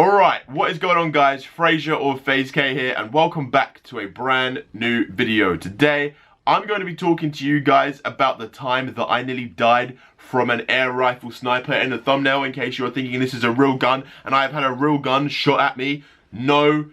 Alright, what is going on guys? Fraser or FaZe Kay here, and welcome back to a brand new video. Today, I'm going to be talking to you guys about the time that I nearly died from an air rifle sniper. In the thumbnail, in case you're thinking this is a real gun, and I've had a real gun shot at me. No,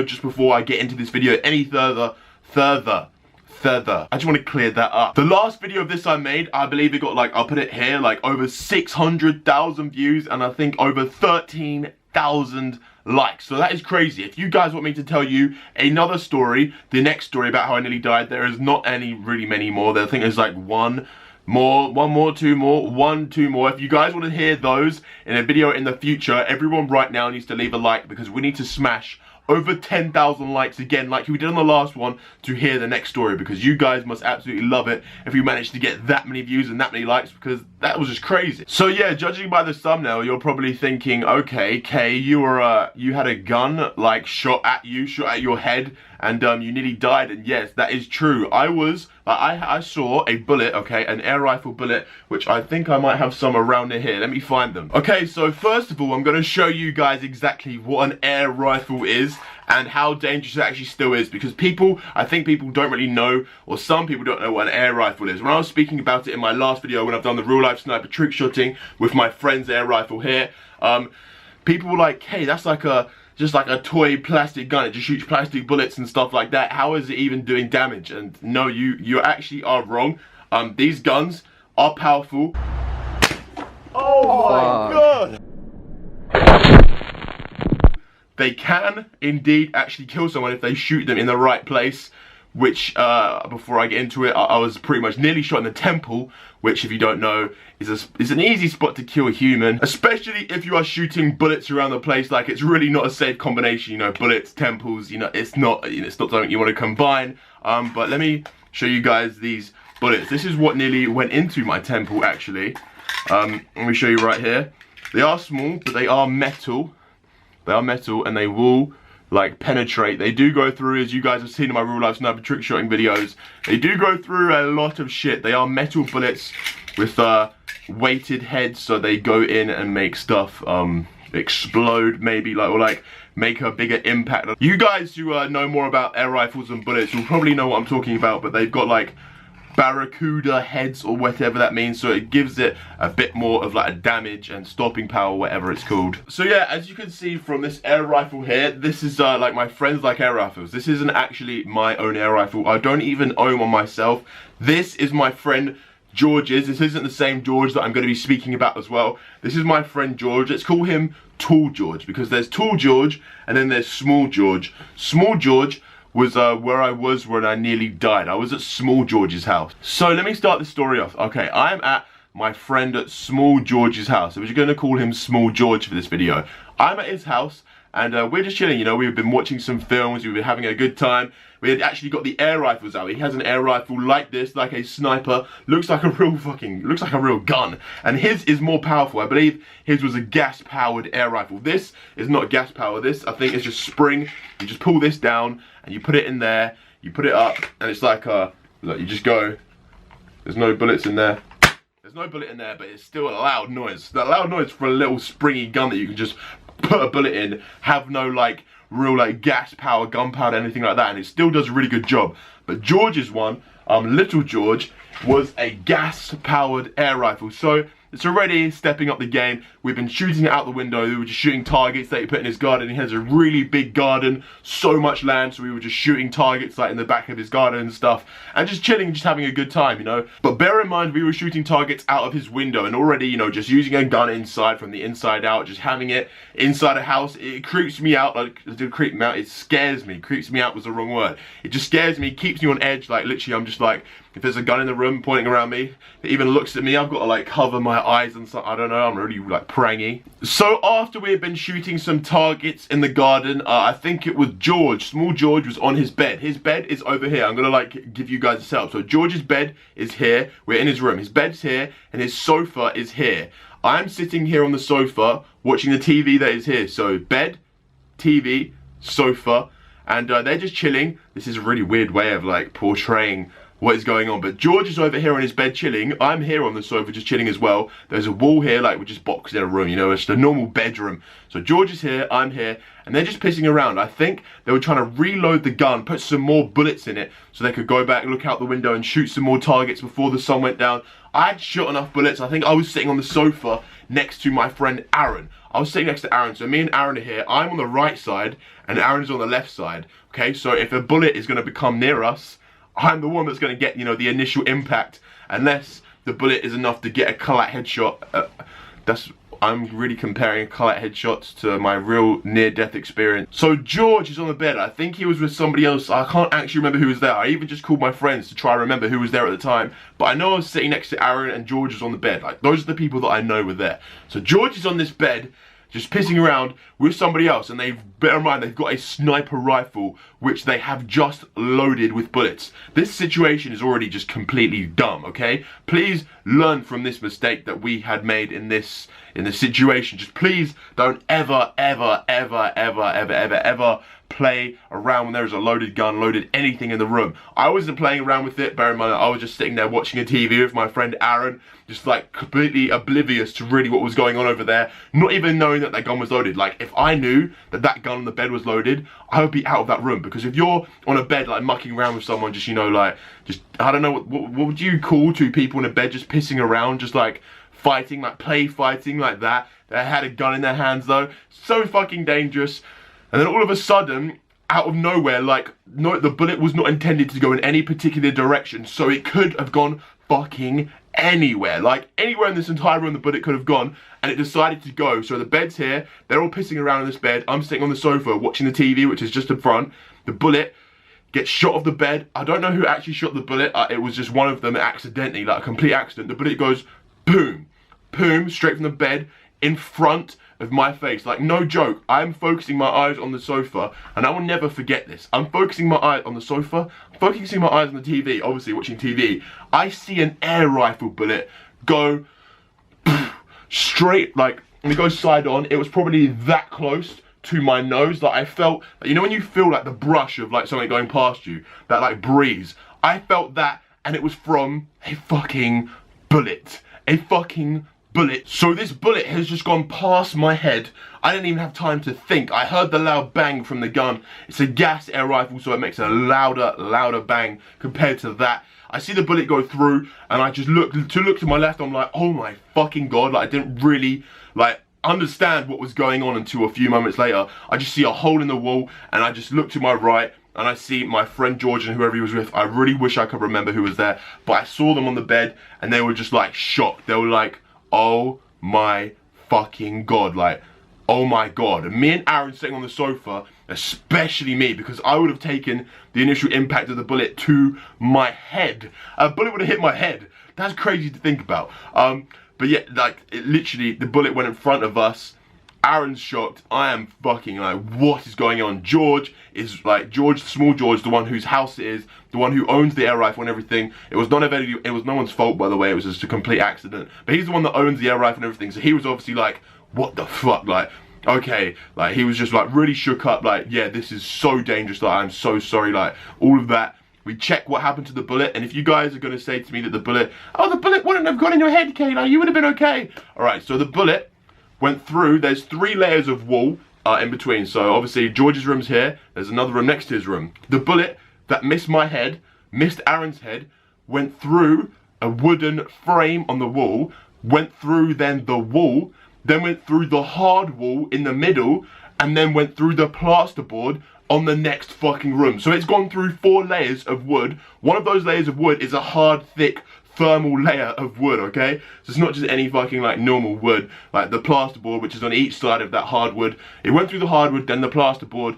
just before I get into this video any further, I just want to clear that up. The last video of this I made, I believe it got I'll put it here, over 600,000 views, and I think over 13,000 likes. So that is crazy. If you guys want me to tell you another story, the next story about how I nearly died, there is not really many more. I think there's one more, two more. If you guys want to hear those in a video in the future, everyone right now needs to leave a like, because we need to smash over 10,000 likes again, like we did on the last one, to hear the next story, because you guys must absolutely love it if you manage to get that many views and that many likes, because that was just crazy. So yeah, judging by the thumbnail, you're probably thinking, okay, Kay, you had a gun shot at your head, and you nearly died. And yes, that is true. I saw a bullet, okay, an air rifle bullet, which I think I might have some around here. Let me find them. Okay, so first of all, I'm going to show you guys exactly what an air rifle is and how dangerous it actually still is, because I think people don't really know, or some people don't know what an air rifle is. When I was speaking about it in my last video, when I've done the real life sniper trick shotting with my friend's air rifle here, people were like, hey, that's just like a toy plastic gun. It just shoots plastic bullets and stuff like that. How is it even doing damage? And no, you actually are wrong. These guns are powerful. Oh my god! They can indeed actually kill someone if they shoot them in the right place, which, before I get into it, I was pretty much nearly shot in the temple, which, if you don't know, is an easy spot to kill a human, especially if you are shooting bullets around the place. It's really not a safe combination, bullets, temples, it's not something you want to combine. But let me show you guys these bullets. This is what nearly went into my temple, actually. Let me show you right here. They are small, but they are metal. They are metal, and they will penetrate. They do go through, as you guys have seen in my real life sniper trick shotting videos, they do go through a lot of shit. They are metal bullets with weighted heads, so they go in and make stuff explode, maybe, or make a bigger impact. You guys who know more about air rifles and bullets will probably know what I'm talking about, but they've got barracuda heads, or whatever that means, so it gives it a bit more of a damage and stopping power, whatever it's called. So yeah, as you can see from this air rifle here, this is my friends air rifles. This isn't actually my own air rifle. I don't even own one myself. This is my friend George's. This isn't the same George that I'm going to be speaking about as well. This is my friend George. Let's call him Tall George, because there's Tall George and then there's Small George. Small George was where I was when I nearly died. I was at Small George's house. So let me start this story off. Okay, I'm at my friend at Small George's house. We're going to call him Small George for this video. I'm at his house, and we're just chilling, we've been watching some films, we've been having a good time. We had actually got the air rifles out. He has an air rifle like this, like a sniper. Looks like a real gun. And his is more powerful. I believe his was a gas-powered air rifle. This is not gas-powered. This, I think, is just spring. You just pull this down, and you put it in there. You put it up, and it's look, you just go. There's no bullets in there. There's no bullet in there, but it's still a loud noise. That loud noise for a little springy gun that you can just put a bullet in, have no real gas power, gunpowder, anything like that, and it still does a really good job. But George's one, Little George, was a gas powered air rifle. So it's already stepping up the game. We've been shooting it out the window. We were just shooting targets that he put in his garden. He has a really big garden, so much land, so we were just shooting targets in the back of his garden and stuff, and just chilling, just having a good time, But bear in mind, we were shooting targets out of his window, and already, just using a gun inside, from the inside out, just having it inside a house, it creeps me out. It didn't creep me out, it scares me. Creeps me out was the wrong word. It just scares me, keeps me on edge. Literally, I'm just if there's a gun in the room pointing around me, it even looks at me, I've got to cover my eyes and stuff. I don't know, I'm really prangy. So after we had been shooting some targets in the garden, I think it was George, Small George, was on his bed. His bed is over here. I'm gonna give you guys a setup. So George's bed is here, we're in his room. His bed's here, and his sofa is here. I'm sitting here on the sofa, watching the TV that is here. So bed, TV, sofa, and they're just chilling. This is a really weird way of portraying what is going on. But George is over here on his bed chilling. I'm here on the sofa just chilling as well. There's a wall here, like we're just boxed in a room, you know, it's the normal bedroom. So George is here, I'm here, and they're just pissing around. I think they were trying to reload the gun, put some more bullets in it, so they could go back, look out the window and shoot some more targets before the sun went down. I had shot enough bullets. I think I was sitting on the sofa next to my friend Aaron. I was sitting next to Aaron, so me and Aaron are here. I'm on the right side, and Aaron's on the left side. Okay, so if a bullet is going to become near us, I'm the one that's going to get, you know, the initial impact, unless the bullet is enough to get a collat headshot. I'm really comparing collat headshots to my real near-death experience. So George is on the bed. I think he was with somebody else. I can't actually remember who was there. I even just called my friends to try and remember who was there at the time. But I know I was sitting next to Aaron and George was on the bed. Like, those are the people that I know were there. So George is on this bed, just pissing around with somebody else, and bear in mind, they've got a sniper rifle, which they have just loaded with bullets. This situation is already just completely dumb, okay? Please learn from this mistake that we had made in this situation. Just please don't ever play around when there is a loaded gun, loaded anything in the room. I wasn't playing around with it, bear in mind, I was just sitting there watching a TV with my friend Aaron, just like completely oblivious to really what was going on over there, not even knowing that that gun was loaded. Like, if I knew that that gun on the bed was loaded, I would be out of that room, because if you're on a bed like mucking around with someone, just, you know, like, just, I don't know, what would you call two people in a bed just pissing around, just like fighting, like play fighting like that. They had a gun in their hands though, so fucking dangerous. And then all of a sudden, out of nowhere, like, no, the bullet was not intended to go in any particular direction, so it could have gone fucking anywhere. Like, anywhere in this entire room the bullet could have gone, and it decided to go. So the bed's here, they're all pissing around in this bed, I'm sitting on the sofa watching the TV, which is just in front. The bullet gets shot off the bed. I don't know who actually shot the bullet, it was just one of them accidentally, like a complete accident. The bullet goes boom, boom, straight from the bed, in front of my face. Like, no joke, I'm focusing my eyes on the sofa, and I will never forget this. I'm focusing my eyes on the sofa, focusing my eyes on the TV, obviously watching TV. I see an air rifle bullet go straight, like, and it goes side on. It was probably that close to my nose that I felt, you know when you feel like the brush of like something going past you, that like breeze, I felt that, and it was from a fucking bullet. A fucking bullet. So this bullet has just gone past my head. I didn't even have time to think. I heard the loud bang from the gun. It's a gas air rifle, so it makes a louder bang compared to that. I see the bullet go through, and I just look to my left. I'm like, oh my fucking god! Like, I didn't really like understand what was going on until a few moments later. I just see a hole in the wall, and I just look to my right, and I see my friend George and whoever he was with. I really wish I could remember who was there, but I saw them on the bed, and they were just like shocked. They were like, oh my fucking god, like, oh my god. And me and Aaron sitting on the sofa, especially me, because I would have taken the initial impact of the bullet to my head. A bullet would have hit my head. That's crazy to think about. But yeah, like, it literally, the bullet went in front of us. Aaron's shocked. I am fucking like, what is going on? George is like, small George, the one whose house it is, the one who owns the air rifle and everything. It was no one's fault, by the way. It was just a complete accident. But he's the one that owns the air rifle and everything. So he was obviously like, what the fuck? Like, okay, like, he was just like really shook up. Like, yeah, this is so dangerous. Like, I'm so sorry. Like, all of that. We check what happened to the bullet, and if you guys are going to say to me that the bullet wouldn't have gone in your head, Kay, like, you would have been okay. Alright, so the bullet went through, there's 3 layers of wall in between. So obviously George's room's here, there's another room next to his room. The bullet that missed my head, missed Aaron's head, went through a wooden frame on the wall, went through then the wall, then went through the hard wall in the middle, and then went through the plasterboard on the next fucking room. So it's gone through 4 layers of wood. One of those layers of wood is a hard, thick, thermal layer of wood, okay? So it's not just any fucking like normal wood, like the plasterboard, which is on each side of that hardwood. It went through the hardwood, then the plasterboard,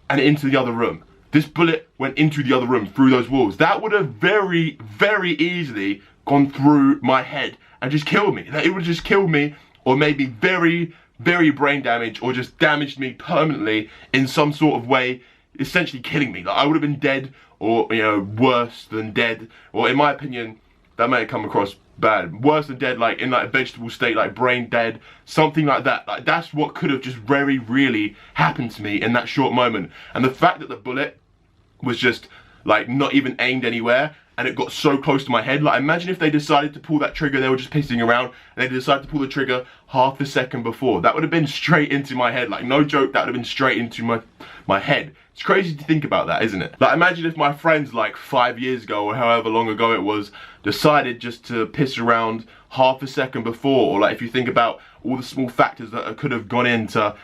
and into the other room. This bullet went into the other room, through those walls. That would have very, very easily gone through my head and just killed me. It would just kill me, or maybe very, very brain damage, or just damaged me permanently in some sort of way, essentially killing me. Like, I would have been dead, or, you know, worse than dead, or in my opinion, that may have come across bad. Worse than dead, like in like a vegetable state, like brain dead, something like that. Like, that's what could have just very really happened to me in that short moment. And the fact that the bullet was just like not even aimed anywhere, and it got so close to my head. Like, imagine if they decided to pull that trigger, they were just pissing around, and they decided to pull the trigger half a second before. That would have been straight into my head. Like, no joke, that would have been straight into my head. It's crazy to think about that, isn't it? Like, imagine if my friends, like 5 years ago or however long ago it was, decided just to piss around half a second before. Or like, if you think about all the small factors that could have gone into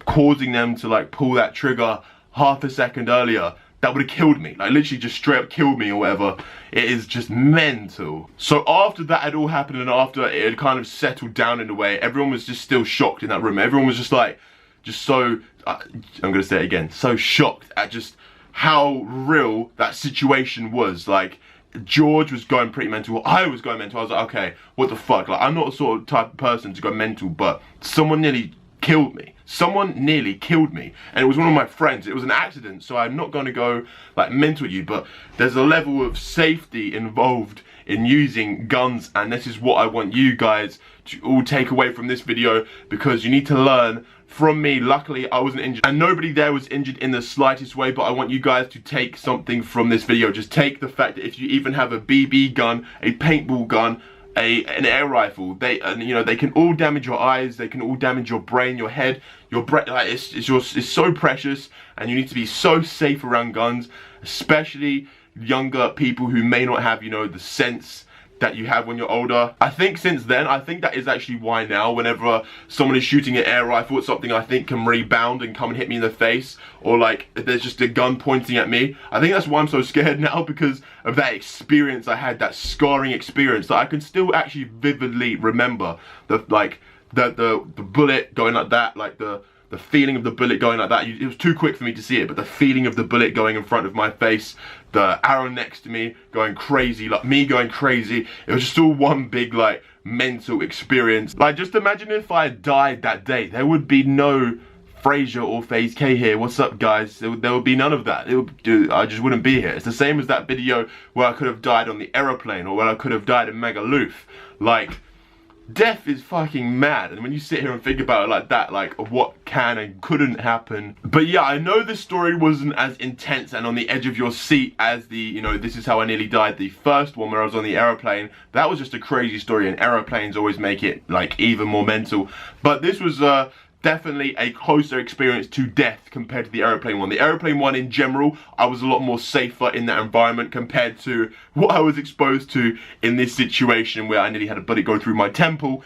causing them to like pull that trigger half a second earlier, that would have killed me. Like, literally just straight up killed me or whatever. It is just mental. So after that had all happened, and after it had kind of settled down in a way, everyone was just still shocked in that room. Everyone was just like, so, I'm gonna say it again, so shocked at just how real that situation was. Like, George was going pretty mental, I was going mental. I was like, okay, what the fuck? Like, I'm not the sort of type of person to go mental, but someone nearly killed me. Someone nearly killed me, and it was one of my friends. It was an accident, so I'm not going to go like mental you, but there's a level of safety involved in using guns, and this is what I want you guys to all take away from this video, because you need to learn from me. Luckily, I wasn't injured, and nobody there was injured in the slightest way, but I want you guys to take something from this video. Just take the fact that if you even have a BB gun, a paintball gun, an air rifle, they can all damage your eyes, they can all damage your brain, your head, your brain. Like, it's so precious, and you need to be so safe around guns, especially younger people who may not have, the sense that you have when you're older. I think since then, I think that is actually why now, whenever someone is shooting an air rifle at something I think can rebound and come and hit me in the face, or like if there's just a gun pointing at me, I think that's why I'm so scared now, because of that experience I had, that scarring experience that I can still actually vividly remember. The bullet going like that, like the feeling of the bullet going like that. It was too quick for me to see it, but the feeling of the bullet going in front of my face, the arrow next to me going crazy, like me going crazy, it was just all one big like mental experience. Like, just imagine if I had died that day, there would be no Fraser or FaZe Kay here. What's up, guys? There would be none of that. I just wouldn't be here. It's the same as that video where I could have died on the aeroplane, or where I could have died in Magaluf. Like, death is fucking mad, and when you sit here and think about it like that, like what can and couldn't happen. But yeah, I know this story wasn't as intense and on the edge of your seat as the, this is how I nearly died, the first one where I was on the aeroplane. That was just a crazy story, and aeroplanes always make it like even more mental. But this was definitely a closer experience to death compared to the aeroplane one. The aeroplane one in general, I was a lot more safer in that environment compared to what I was exposed to in this situation where I nearly had a bullet go through my temple.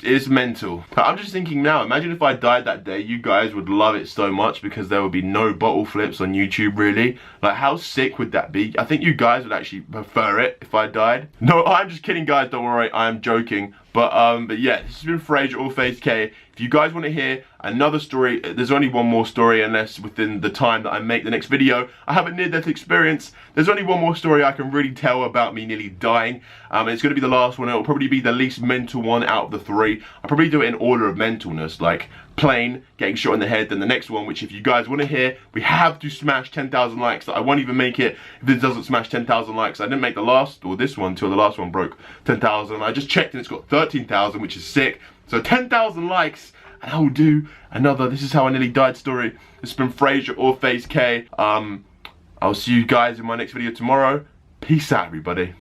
It's mental. I'm just thinking now, imagine if I died that day, you guys would love it so much because there would be no bottle flips on YouTube, really. Like, how sick would that be? I think you guys would actually prefer it if I died. No, I'm just kidding, guys, don't worry, I'm joking. But yeah, this has been Fraser or FaZe Kay. If you guys want to hear another story, there's only one more story, unless within the time that I make the next video, I have a near-death experience. There's only one more story I can really tell about me nearly dying. And it's going to be the last one. It'll probably be the least mental one out of the three. I'll probably do it in order of mentalness, like plane, getting shot in the head, then the next one, which if you guys want to hear, we have to smash 10,000 likes. I won't even make it if this doesn't smash 10,000 likes. I didn't make the last, or this one, till the last one broke 10,000. I just checked and it's got 13,000, which is sick. So 10,000 likes, and I will do another This Is How I Nearly Died story. This has been Fraser or FaZe Kay. I'll see you guys in my next video tomorrow. Peace out, everybody.